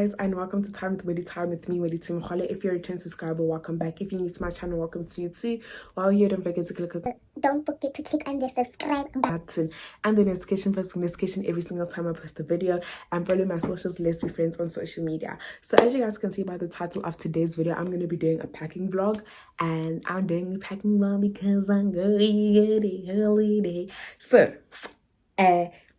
Guys, and welcome to Time with Weddy Time with me, Weddy Timkhole. If you're a return subscriber, welcome back. If you're new to my channel, welcome to you too. While you're here, don't forget to click on the subscribe button and the notification bell for notification every single time I post a video, and follow my socials. Let's be friends on social media. So as you guys can see by the title of today's video, I'm going to be doing a packing vlog, and I'm doing a packing vlog because I'm going to get a holiday. So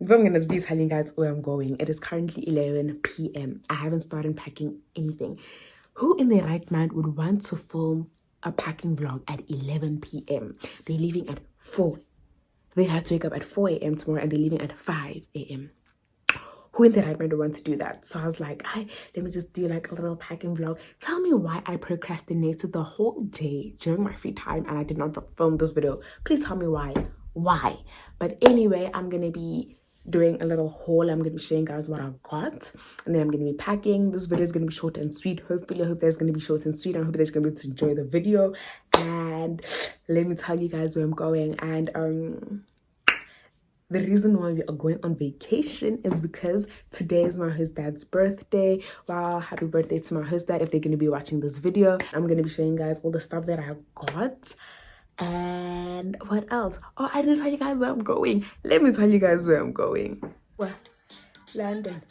I'm going to be telling you guys where I'm going. It is currently 11 p.m. I haven't started packing anything. Who in their right mind would want to film a packing vlog at 11 p.m.? They're leaving at 4. They have to wake up at 4 a.m. tomorrow, and they're leaving at 5 a.m. Who in their right mind would want to do that? So I was like, let me just do like a little packing vlog. Tell me why I procrastinated the whole day during my free time and I did not film this video. Please tell me why. Why? But anyway, I'm going to be doing a little haul. I'm going to be showing you guys what I got, and then I'm going to be packing. This video is going to be short and sweet. Hopefully, I hope that's going to be short and sweet. I hope that you're going to be able to enjoy the video. And let me tell you guys where I'm going. And the reason why we are going on vacation is because today is my host dad's birthday. Wow, happy birthday to my host dad if they're going to be watching this video. I'm going to be showing you guys all the stuff that I got. And what else? Oh, I didn't tell you guys where I'm going. Let me tell you guys where I'm going. Well, London,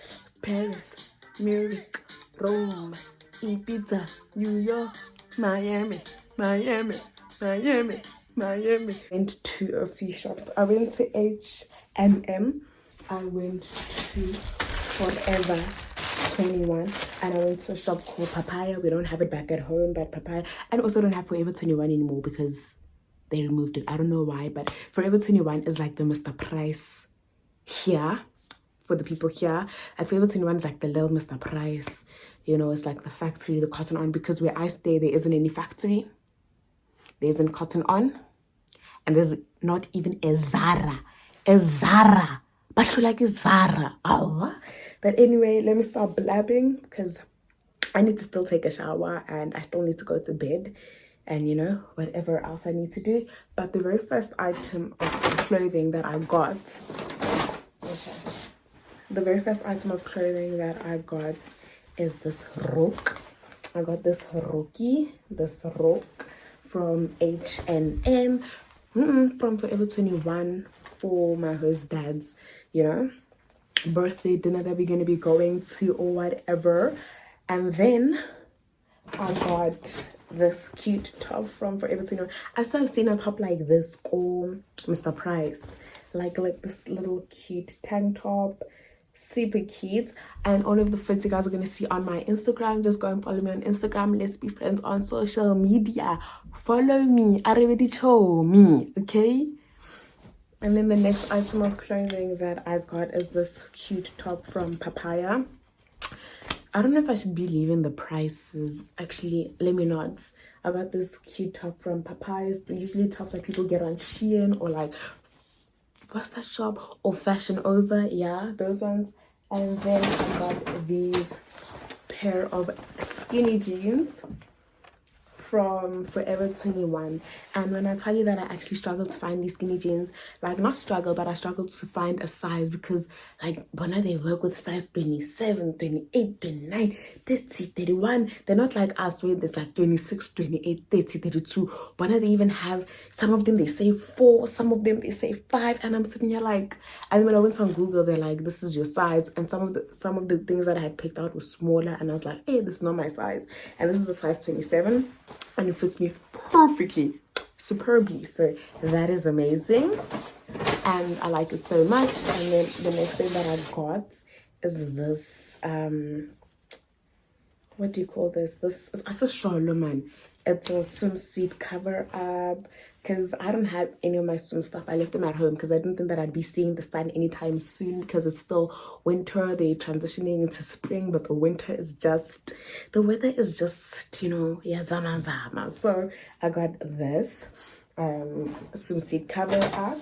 Paris, Munich, Rome, Ibiza, New York, Miami. Went to a few shops. I went to H&M. I went to Forever 21, and I went to a shop called Papaya. We don't have it back at home, but Papaya. And also don't have Forever 21 anymore because they removed it. I don't know why, but Forever 21 is like the Mr. Price here for the people here. Like Forever 21 is like the little Mr. Price. You know, it's like the factory, the Cotton On, because where I stay, there isn't any factory. There isn't Cotton On. And there's not even a Zara. But you like a Zara. Oh. But anyway, let me start blabbing because I need to still take a shower and I still need to go to bed. And you know, whatever else I need to do. But the very first item of clothing that I got, is this roke. I got this roke from H&M, from Forever 21 for my host dad's, you know, birthday dinner that we're going to be going to or whatever. And then I got this cute top from Forever 21. I still have seen a top like this called Mr. Price, like this little cute tank top, super cute. And all of the fits you guys are going to see on my Instagram. Just go and follow me on Instagram. Let's be friends on social media. Follow me. I already show me, okay? And then the next item of clothing that I got is this cute top from Papaya. I don't know if I should be leaving the prices. Actually, let me not. I got this cute top from Papayas. They're usually tops that people get on Shein or like, what's that shop? Or Fashion Over. Yeah, those ones. And then I got these pair of skinny jeans from Forever 21. And when I tell you that I actually struggled to find these skinny jeans, like not struggle, but I struggled to find a size because like Bona, they work with size 27, 28, 29, 30, 31. They're not like us where there's like 26, 28, 30, 32. Bona, they even have, some of them they say 4, some of them they say 5, and I'm sitting here like, and when I went on Google, they're like, this is your size, and some of the things that I had picked out were smaller, and I was like, hey, this is not my size, and this is the size 27. And it fits me perfectly, superbly. So that is amazing. And I like it so much. And then the next thing that I got is this, what do you call this? It's a sholo, man. It's a swimsuit cover up. Because I don't have any of my swim stuff. I left them at home because I didn't think that I'd be seeing the sun anytime soon because it's still winter. They're transitioning into spring, but the weather is just, you know, yeah, zama. So I got this swimsuit cover up.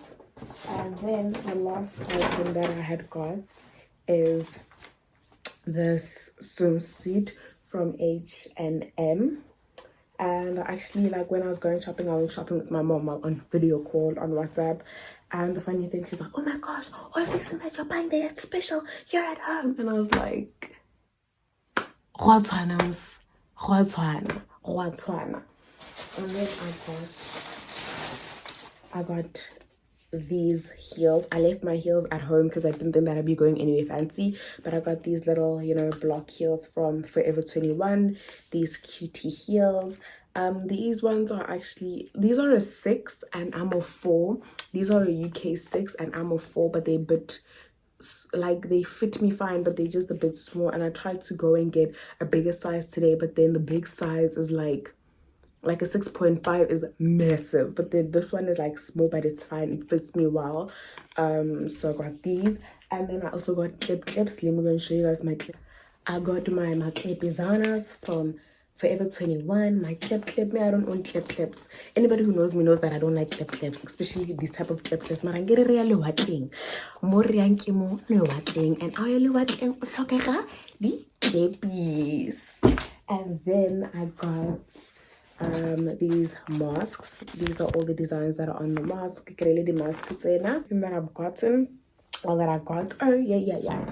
And then the last item that I had got is this swimsuit from H&M. And actually, like when I was going shopping, I went shopping with my mom on video call on WhatsApp. And the funny thing, she's like, oh my gosh, all of these things that you're buying, they're special, you're at home. And I was like, Go tshwana mos. Go tshwana. Go tshwana. And then I got these heels. I left my heels at home because I didn't think that I'd be going anywhere fancy, but I got these little, you know, block heels from Forever 21. These cutie heels. These ones are actually, these are a 6 and I'm a 4. These are a UK 6 and I'm a 4, but they're a bit, like, they fit me fine, but they're just a bit small. And I tried to go and get a bigger size today, but then the big size is like a 6.5 is massive, but then this one is like small, but it's fine, it fits me well. So I got these, and then I also got clips. Let me go and show you guys my clip. I got my clipizanas from Forever 21. My clip me, I don't own clips. Anybody who knows me knows that I don't like clips, especially this type of clips. Marangere rea le watleng mo reang ke mo le watleng, and I le watleng o hlokega di clippies. And then I got these masks. These are all the designs that are on the mask. The mask that I've gotten, or that I got. Oh yeah.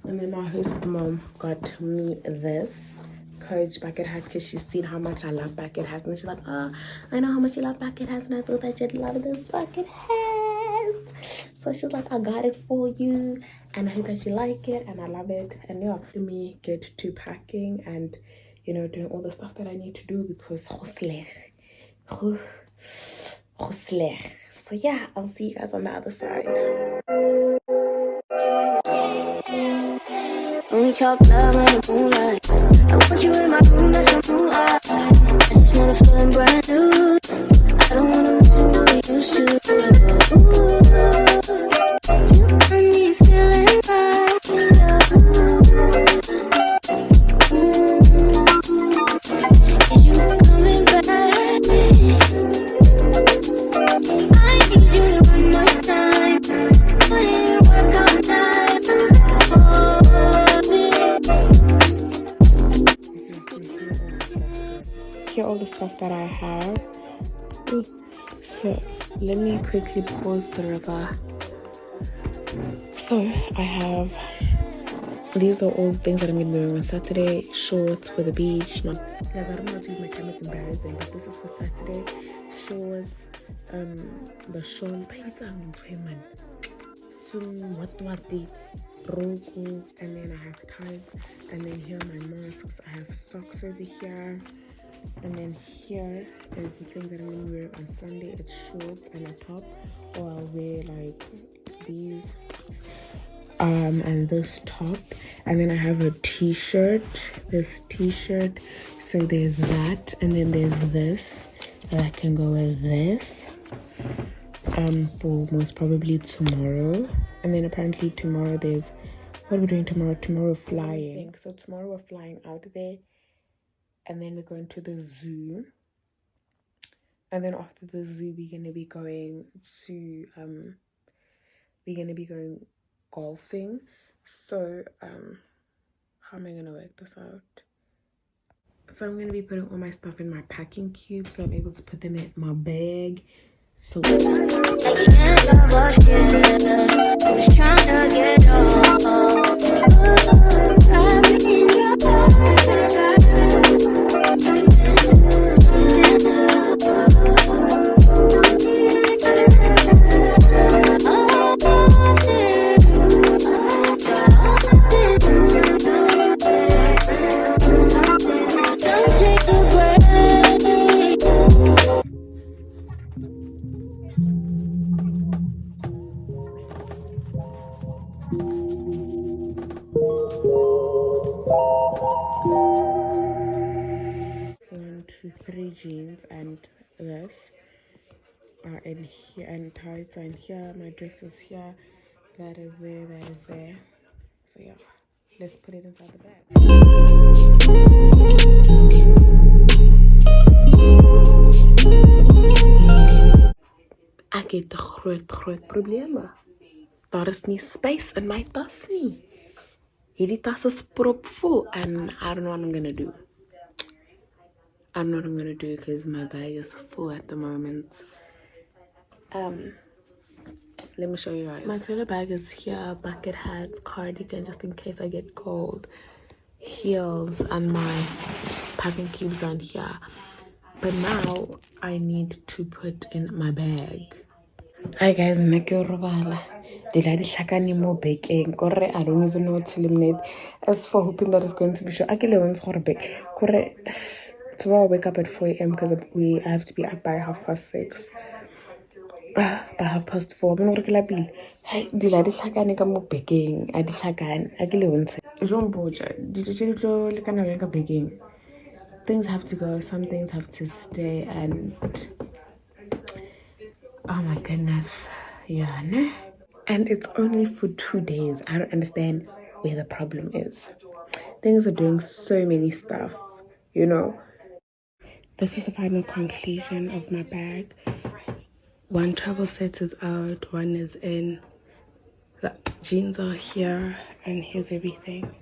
And then my host mom got me this Coach bucket hat because she's seen how much I love bucket hats, and she's like, oh, I know how much you love bucket hats, and I thought that you'd love this bucket hat. So she's like, I got it for you, and I hope that you like it, and I love it. And yeah, let me get to packing and, you know, doing all the stuff that I need to do because so yeah, I'll see you guys on the other side. When we talk love on the moonlight, I want you in my room, that's my moonlight. I just wanna feel brand new. I don't wanna miss what we used to. Ooh, you got me feeling right. Is you coming back? I need you to run my time. Put in work all night. Here all the stuff that I have. Ooh. So let me quickly pause the river. So I have, these are all the things that I'm gonna be wearing on Saturday. Shorts for the beach. Guys, I don't know how to use my camera, it's embarrassing, but this is for Saturday. Shorts, the shawl, what's the Roku, and then I have tights, and then here are my masks. I have socks over here, and then here is the thing that I'm gonna wear on Sunday. It's shorts and a top, or I'll wear like these and this top, and then I have a t-shirt, this t-shirt. So there's that, and then there's this that can go with this for most probably tomorrow. And then apparently tomorrow there's, what are we doing tomorrow? Tomorrow flying. So tomorrow we're flying out there, and then we're going to the zoo, and then after the zoo we're gonna be going to golfing. So how am I gonna work this out? So I'm gonna be putting all my stuff in my packing cube so I'm able to put them in my bag. So three jeans and this are in here, and tights are in here, my dress is here, that is there, that is there. So yeah, let's put it inside the bag. Ek het 'n groot probleme. Daar is nie space in my tas nie. Hierdie tas is propvol, and I don't know what I'm gonna do. I don't know what I'm gonna do because my bag is full at the moment. Let me show you guys. My toilet bag is here, bucket hats, cardigan just in case I get cold. heels and my packing cubes on here, but now I need to put in my bag. Hi guys, nna ke robala dila di hlakane mo bekeng kore I don't even know what to eliminate. As for hoping that it's going to be sure, I can kore tomorrow I'll wake up at 4 a.m. because I have to be up by 6:30. By 4:30 bona gore ke lapile. Hai dila di hlakane ka mo bekeng a di hlakane a ke le bontshe jomboja dilo tse di tlo le kana ka bekeng. Things have to go, some things have to stay, and oh my goodness, yeah, ne? And it's only for 2 days. I don't understand where the problem is. Things are doing so many stuff, you know. This is the final conclusion of my bag. One travel set is out, one is in. The jeans are here, and here's everything.